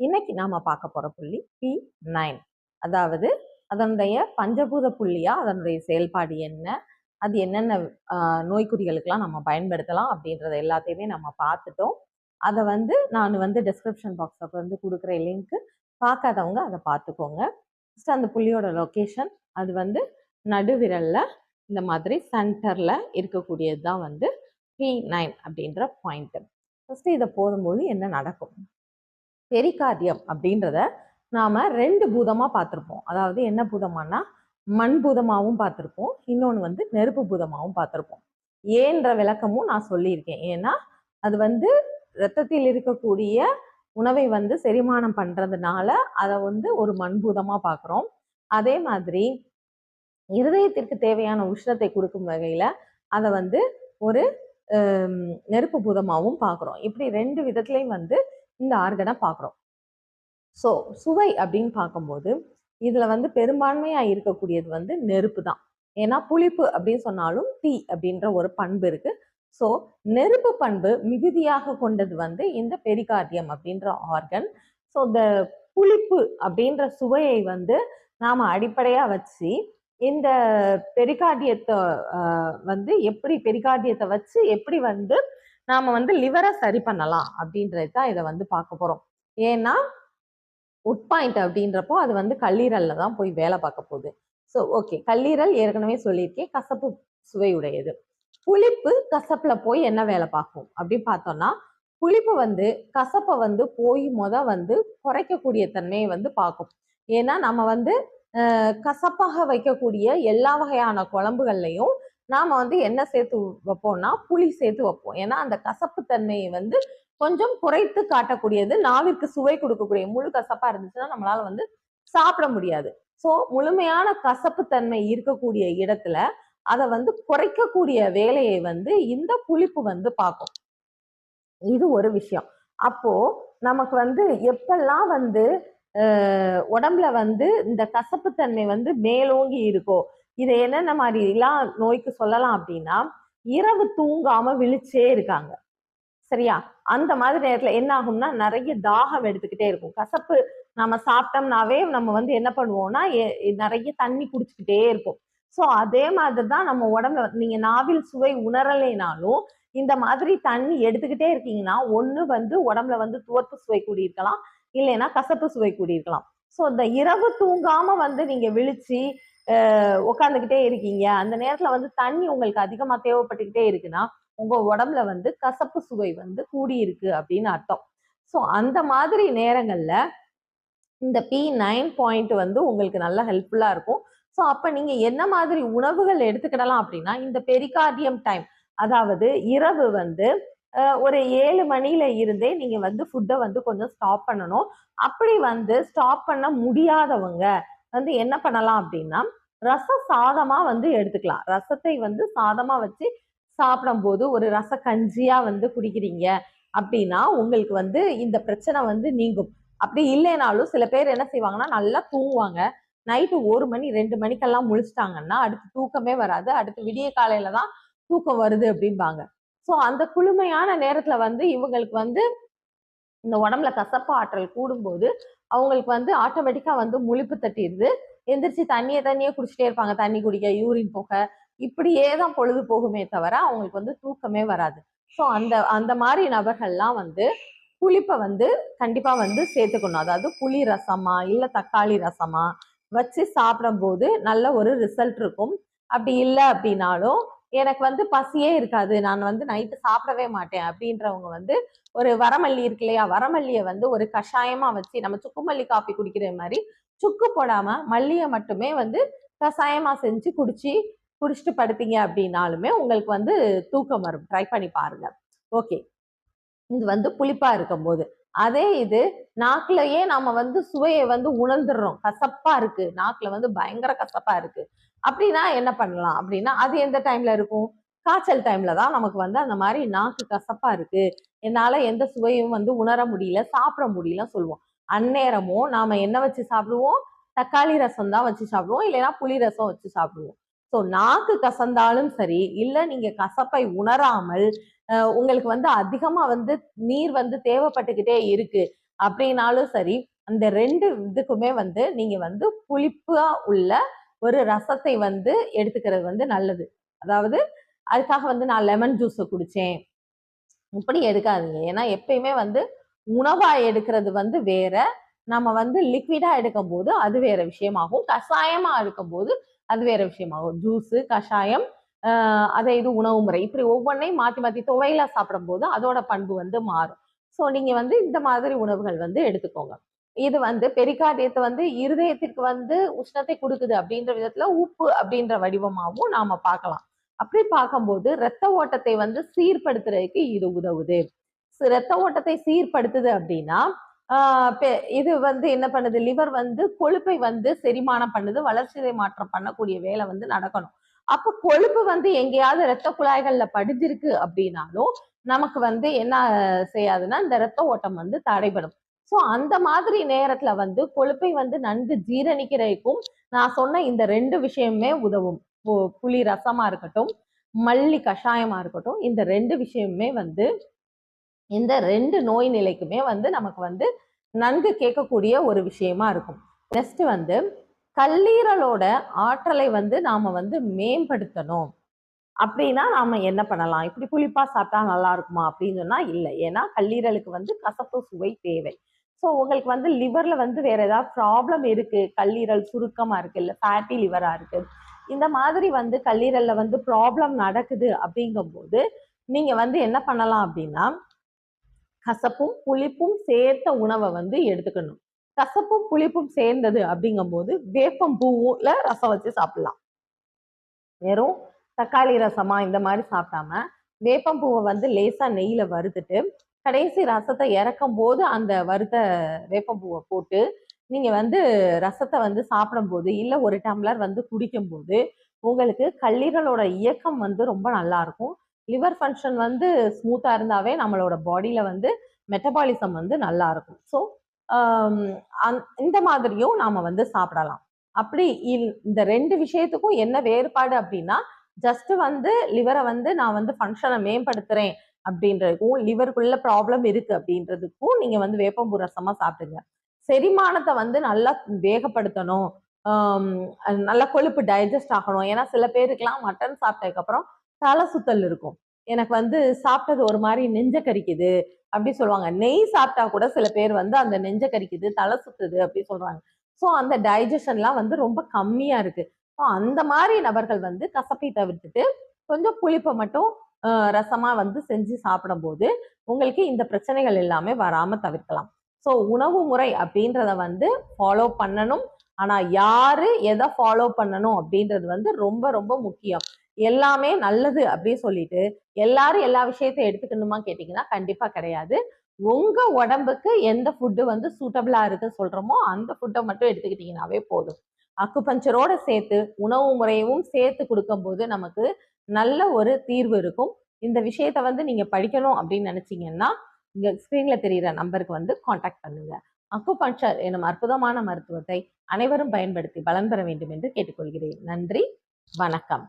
இன்னைக்கு நாம பார்க்க போற புள்ளி P9. அதாவது அதனுடைய பஞ்சபூத புள்ளியா அதனுடைய செயல்பாடு என்ன, அது என்னென்ன நோய்க்குறிகளுக்கெல்லாம் நம்ம பயன்படுத்தலாம் அப்படின்றத எல்லாத்தையுமே நம்ம பார்த்துட்டோம். அதை நான் டிஸ்கிரிப்ஷன் பாக்ஸில் கொடுக்குற லிங்க்கு பார்க்காதவங்க அதை பார்த்துக்கோங்க. ஃபஸ்ட்டு அந்த புள்ளியோட லொக்கேஷன் அது நடுவிரல்ல இந்த மாதிரி சென்டரில் இருக்கக்கூடியது தான் P9 அப்படின்ற பாயிண்ட்டு. ஃபஸ்ட்டு இதை போடும்போது என்ன நடக்கும்? பெரிகார்டியம் அப்படின்றத நாம் 2 பூதமாக பார்த்துருப்போம். அதாவது என்ன பூதமானா மண் பூதமாகவும் பார்த்துருப்போம், இன்னொன்று நெருப்பு பூதமாகவும் பார்த்துருப்போம். ஏன்ற விளக்கமும் நான் சொல்லியிருக்கேன். ஏன்னா அது இரத்தத்தில் இருக்கக்கூடிய உணவை செரிமானம் பண்ணுறதுனால அதை ஒரு மண்பூதமாக பார்க்குறோம். அதே மாதிரி இருதயத்திற்கு தேவையான உஷ்ணத்தை கொடுக்கும் வகையில் அதை ஒரு நெருப்பு பூதமாகவும் பார்க்குறோம். இப்படி 2 விதத்துலையும் இந்த ஆர்கனை பார்க்குறோம். ஸோ சுவை அப்படின்னு பார்க்கும்போது இதில் பெரும்பான்மையாக இருக்கக்கூடியது நெருப்பு தான். ஏன்னா புளிப்பு அப்படின்னு சொன்னாலும் தீ அப்படின்ற ஒரு பண்பு இருக்குது. ஸோ நெருப்பு பண்பு மிகுதியாக கொண்டது இந்த பெரிகார்டியம் அப்படின்ற ஆர்கன். ஸோ இந்த புளிப்பு அப்படின்ற சுவையை நாம் அடிப்படையாக வச்சு இந்த பெரிகார்டியத்தை எப்படி பெரிகார்டியத்தை வச்சு எப்படி நாம் லிவரை சரி பண்ணலாம் அப்படின்றது தான் இதை பார்க்க போகிறோம். ஏன்னா உட்பாயிண்ட் அப்படின்றப்போ அது கல்லீரல்ல தான் போய் வேலை பார்க்க போகுது. ஸோ ஓகே, கல்லீரல் ஏற்கனவே சொல்லியிருக்கேன் கசப்பு சுவையுடையது. புளிப்பு கசப்புல போய் என்ன வேலை பார்க்கும் அப்படின்னு பார்த்தோம்னா, புளிப்பு கசப்பை போய் குறைக்கக்கூடிய தன்மையை பார்க்கும். ஏன்னா நம்ம கசப்பாக வைக்கக்கூடிய எல்லா வகையான குழம்புகள்லையும் நாம என்ன சேர்த்து வைப்போம்னா புளி சேர்த்து வைப்போம். ஏன்னா அந்த கசப்பு தன்மையை கொஞ்சம் குறைத்து காட்டக்கூடியது, நாவிற்கு சுவை கொடுக்கக்கூடிய. முழு கசப்பா இருந்துச்சுன்னா நம்மளால சாப்பிட முடியாது. ஸோ முழுமையான கசப்பு தன்மை இருக்கக்கூடிய இடத்துல அதை குறைக்கக்கூடிய வேலையை இந்த புளிப்பு பார்க்கும். இது ஒரு விஷயம். அப்போ நமக்கு எப்பெல்லாம் உடம்புல இந்த கசப்பு தன்மை மேலோங்கி இருக்கோ, இதை என்னென்ன மாதிரி எல்லாம் நோய்க்கு சொல்லலாம் அப்படின்னா, இரவு தூங்காம விழிச்சே இருக்காங்க, சரியா? அந்த மாதிரி நேரத்துல என்ன ஆகும்னா நிறைய தாகம் எடுத்துக்கிட்டே இருக்கும். கசப்பு நம்ம சாப்பிட்டோம்னாவே நம்ம என்ன பண்ணுவோம்னா நிறைய தண்ணி குடிச்சுக்கிட்டே இருக்கும். ஸோ அதே மாதிரிதான் நம்ம உடம்புல நீங்க நாவில் சுவை உணரலைனாலும் இந்த மாதிரி தண்ணி எடுத்துக்கிட்டே இருக்கீங்கன்னா ஒண்ணு உடம்புல துவர்ப்பு சுவை கூடியிருக்கலாம், இல்லைன்னா கசப்பு சுவை கூடியிருக்கலாம். ஸோ இந்த இரவு தூங்காம நீங்க விழிச்சு உட்காந்துக்கிட்டே இருக்கீங்க, அந்த நேரத்துல தண்ணி உங்களுக்கு அதிகமா தேவைப்பட்டுக்கிட்டே இருக்குன்னா உங்க உடம்புல கசப்பு சுவை கூடி இருக்கு அப்படின்னு அர்த்தம். ஸோ அந்த மாதிரி நேரங்கள்ல இந்த P9 பாயிண்ட் உங்களுக்கு நல்ல ஹெல்ப்ஃபுல்லா இருக்கும். ஸோ அப்ப நீங்க என்ன மாதிரி உணவுகள் எடுத்துக்கிடலாம் அப்படின்னா, இந்த பெரிகார்டியம் டைம், அதாவது இரவு ஒரு 7 மணில இருந்தே நீங்க ஃபுட்டை கொஞ்சம் ஸ்டாப் பண்ணணும். அப்படி ஸ்டாப் பண்ண முடியாதவங்க என்ன பண்ணலாம் அப்படின்னா, ரச சாதமா எடுத்துக்கலாம். ரசத்தை சாதமா வச்சு சாப்பிடும் போது ஒரு ரச கஞ்சியா குடிக்கிறீங்க அப்படின்னா உங்களுக்கு இந்த பிரச்சனை நீங்கும். அப்படி இல்லைனாலும் சில பேர் என்ன செய்வாங்கன்னா, நல்லா தூங்குவாங்க, நைட்டு 1 மணி 2 மணிக்கெல்லாம் முழிச்சிட்டாங்கன்னா அடுத்து தூக்கமே வராது, அடுத்து விடிய காலையில தான் தூக்கம் வருது அப்படிம்பாங்க. ஸோ அந்த குளுமையான நேரத்துல இவங்களுக்கு இந்த உடம்புல கசப்பு ஆற்றல் கூடும்போது அவங்களுக்கு ஆட்டோமேட்டிக்கா முழிப்பு தட்டிடுது. எந்திரிச்சு தண்ணியே குடிச்சிட்டே இருப்பாங்க, தண்ணி குடிக்க, யூரின் போக, இப்படியே தான் பொழுது போகுமே தவிர அவங்களுக்கு தூக்கமே வராது. ஸோ அந்த மாதிரி நபர்கள்லாம் புளிப்பை கண்டிப்பா சேர்த்துக்கணும். அதாவது புளி ரசமா இல்ல தக்காளி ரசமா வச்சு சாப்பிடும் போது நல்ல ஒரு ரிசல்ட் இருக்கும். அப்படி இல்லை அப்படின்னாலும் எனக்கு பசியே இருக்காது, நான் நைட்டு சாப்பிடவே மாட்டேன் அப்படின்றவங்க ஒரு வரமல்லி இருக்கு இல்லையா, வரமல்லியை ஒரு கஷாயமா வச்சு, நம்ம சுக்கு மல்லி காப்பி குடிக்கிற மாதிரி சுக்கு போடாம மல்லியை மட்டுமே கஷாயமா செஞ்சு குடிச்சிட்டு படுத்தீங்க அப்படின்னாலுமே உங்களுக்கு தூக்கம் வரும். ட்ரை பண்ணி பாருங்க. ஓகே, இது புளிப்பா இருக்கும் போது. அதே இது நாக்குலயே நாம சுவையை உணர்ந்துடுறோம், கசப்பா இருக்கு, நாக்குல பயங்கர கசப்பா இருக்கு அப்படின்னா என்ன பண்ணலாம் அப்படின்னா, அது எந்த டைம்ல இருக்கும்? காய்ச்சல் டைம்ல தான் நமக்கு அந்த மாதிரி நாக்கு கசப்பா இருக்கு, என்னால எந்த சுவையும் உணர முடியல, சாப்பிட முடியல சொல்லுவோம். அந்நேரமும் நாம என்ன வச்சு சாப்பிடுவோம்? தக்காளி ரசம் தான் வச்சு சாப்பிடுவோம், இல்லைன்னா புளி ரசம் வச்சு சாப்பிடுவோம். ஸோ நாக்கு கசந்தாலும் சரி, இல்லை நீங்க கசப்பை உணராமல் உங்களுக்கு அதிகமா நீர் தேவைப்பட்டுக்கிட்டே இருக்கு அப்படின்னாலும் சரி, அந்த 2 இதுக்குமே வந்து நீங்க வந்து புளிப்பா உள்ள ஒரு ரசத்தை வந்து எடுத்துக்கிறது வந்து நல்லது. அதாவது அதுக்காக வந்து நான் லெமன் ஜூஸ் குடிச்சேன் இப்படி எடுக்காதீங்க. ஏன்னா எப்பயுமே வந்து உணவா எடுக்கிறது வந்து வேற, நம்ம வந்து லிக்விடா எடுக்கும்போது அது வேற விஷயமாகும். கஷாயமா இருக்கும்போது அது வேற விஷயமாகும். ஜூஸு, கஷாயம், அதே இது உணவு முறை. இப்படி ஒவ்வொன்னையும் மாத்தி மாத்தி துவையலா சாப்பிடும்போது அதோட பண்பு வந்து மாறும். ஸோ நீங்க வந்து இந்த மாதிரி உணவுகள் வந்து எடுத்துக்கோங்க. இது வந்து பெரிகார்டியத்த வந்து இருதயத்திற்கு வந்து உஷ்ணத்தை குடுக்குது அப்படின்ற விதத்துல உப்பு அப்படின்ற வடிவமாவும் நாம பார்க்கலாம். அப்படி பார்க்கும்போது ரத்த ஓட்டத்தை வந்து சீர்படுத்துறதுக்கு இது உதவுது. ரத்த ஓட்டத்தை சீர்படுத்துது அப்படின்னா இது வந்து என்ன பண்ணுது, லிவர் வந்து கொழுப்பை வந்து செரிமானம் பண்ணுது, வளர்சிதை மாற்றம் பண்ணக்கூடிய வேலை வந்து நடக்கணும். அப்ப கொழுப்பு வந்து எங்கேயாவது ரத்த குழாய்கள்ல படிஞ்சிருக்கு அப்படின்னாலும் நமக்கு வந்து என்ன செய்யாதுன்னா இந்த ரத்த ஓட்டம் வந்து தடைபடும். ஸோ அந்த மாதிரி நேரத்துல வந்து கொழுப்பை வந்து நன்கு ஜீரணிக்கிறதுக்கும் நான் சொன்ன இந்த 2 விஷயமுமே உதவும். புளி ரசமா இருக்கட்டும், மல்லி கஷாயமா இருக்கட்டும், இந்த 2 விஷயமுமே வந்து இந்த 2 நோய் நிலைக்குமே வந்து நமக்கு வந்து நன்கு கேட்கக்கூடிய ஒரு விஷயமா இருக்கும். நெக்ஸ்ட் வந்து கல்லீரலோட ஆற்றலை வந்து நாம வந்து மேம்படுத்தணும் அப்படின்னா நாம என்ன பண்ணலாம்? இப்படி புளிப்பா சாப்பிட்டா நல்லா இருக்குமா அப்படின்னு சொன்னா இல்ல. ஏன்னா கல்லீரலுக்கு வந்து கசப்பு சுவை தேவை. ஸோ உங்களுக்கு வந்து லிவர்ல வந்து வேற ஏதாவது ப்ராப்ளம் இருக்கு, கல்லீரல் சுருக்கமா இருக்கு, இல்ல ஃபேட்டி லிவரா இருக்கு, இந்த மாதிரி வந்து கல்லீரல்ல வந்து ப்ராப்ளம் நடக்குது அப்படிங்கும்போது நீங்க வந்து என்ன பண்ணலாம் அப்படின்னா கசப்பும் புளிப்பும் சேர்த்த உணவை வந்து எடுத்துக்கணும். கசப்பும் புளிப்பும் சேர்ந்தது அப்படிங்கும்போது வேப்பம் பூவுல ரசம் வச்சு சாப்பிடலாம். வெறும் தக்காளி ரசமா இந்த மாதிரி சாப்பிடாம வேப்பம் பூவை வந்து லேசா நெய்யில வறுத்துட்டு கடைசி ரசத்தை இறக்கும் போது அந்த வறுத்த வேப்பம் பூவை போட்டு நீங்க வந்து ரசத்தை வந்து சாப்பிடும்போது இல்ல ஒரு டம்ளர் வந்து குடிக்கும் போது உங்களுக்கு கல்லீரலோட இயக்கம் வந்து ரொம்ப நல்லா இருக்கும். லிவர் ஃபங்க்ஷன் வந்து ஸ்மூத்தா இருந்தாவே நம்மளோட பாடியில வந்து மெட்டபாலிசம் வந்து நல்லா இருக்கும். ஸோ இந்த மாதிரியும் நாம வந்து சாப்பிடலாம். அப்படி இந்த 2 விஷயத்துக்கும் என்ன வேறுபாடு அப்படின்னா ஜஸ்ட் வந்து லிவரை வந்து நான் வந்து ஃபங்க்ஷனை மேம்படுத்துறேன் அப்படின்றதுக்கும் லிவருக்குள்ள ப்ராப்ளம் இருக்கு அப்படின்றதுக்கும் நீங்க வந்து வேப்பம்பூ ரசமா சாப்பிடுங்க. செரிமானத்தை வந்து நல்லா வேகப்படுத்தணும், நல்ல கொழுப்பு டைஜஸ்ட் ஆகணும். ஏன்னா சில பேருக்குலாம் மட்டன் சாப்பிட்டதுக்கு அப்புறம் தலை சுத்தல் இருக்கும். எனக்கு வந்து சாப்பிட்டது ஒரு மாதிரி நெஞ்ச கரிக்குது அப்படி சொல்லுவாங்க. நெய் சாப்பிட்டா கூட சில பேர் வந்து அந்த நெஞ்ச கரிக்குது, தலை சுத்துது அப்படி சொல்றாங்க. ஸோ அந்த டைஜஷன்லாம் வந்து ரொம்ப கம்மியா இருக்கு. ஸோ அந்த மாதிரி நபர்கள் வந்து கசப்பை தவிர்த்துட்டு கொஞ்சம் புளிப்பை மட்டும் ரசமா வந்து செஞ்சு சாப்பிடும்போது உங்களுக்கு இந்த பிரச்சனைகள் எல்லாமே வராம தவிர்க்கலாம். ஸோ உணவு முறை அப்படின்றத வந்து ஃபாலோ பண்ணணும். ஆனா யாரு எதை ஃபாலோ பண்ணணும் அப்படின்றது வந்து ரொம்ப ரொம்ப முக்கியம். எல்லாமே நல்லது அப்படின்னு சொல்லிட்டு எல்லாரும் எல்லா விஷயத்தையும் எடுத்துக்கணுமா கேட்டீங்கன்னா கண்டிப்பா கிடையாது. உங்க உடம்புக்கு எந்த ஃபுட்டு வந்து சூட்டபிளா இருக்குன்னு சொல்றோமோ அந்த ஃபுட்டை மட்டும் எடுத்துக்கிட்டீங்கன்னாவே போதும். அக்குபஞ்சரோட சேர்த்து உணவு முறையவும் சேர்த்து கொடுக்கும்போது நமக்கு நல்ல ஒரு தீர்வு இருக்கும். இந்த விஷயத்த வந்து நீங்க படிக்கணும் அப்படின்னு நினைச்சீங்கன்னா இங்க ஸ்கிரீன்ல தெரியிற நம்பருக்கு வந்து காண்டாக்ட் பண்ணுங்க. அக்குபஞ்சர் எனும் அற்புதமான மருத்துவத்தை அனைவரும் பயன்படுத்தி பலன் பெற வேண்டும் என்று கேட்டுக்கொள்கிறேன். நன்றி, வணக்கம்.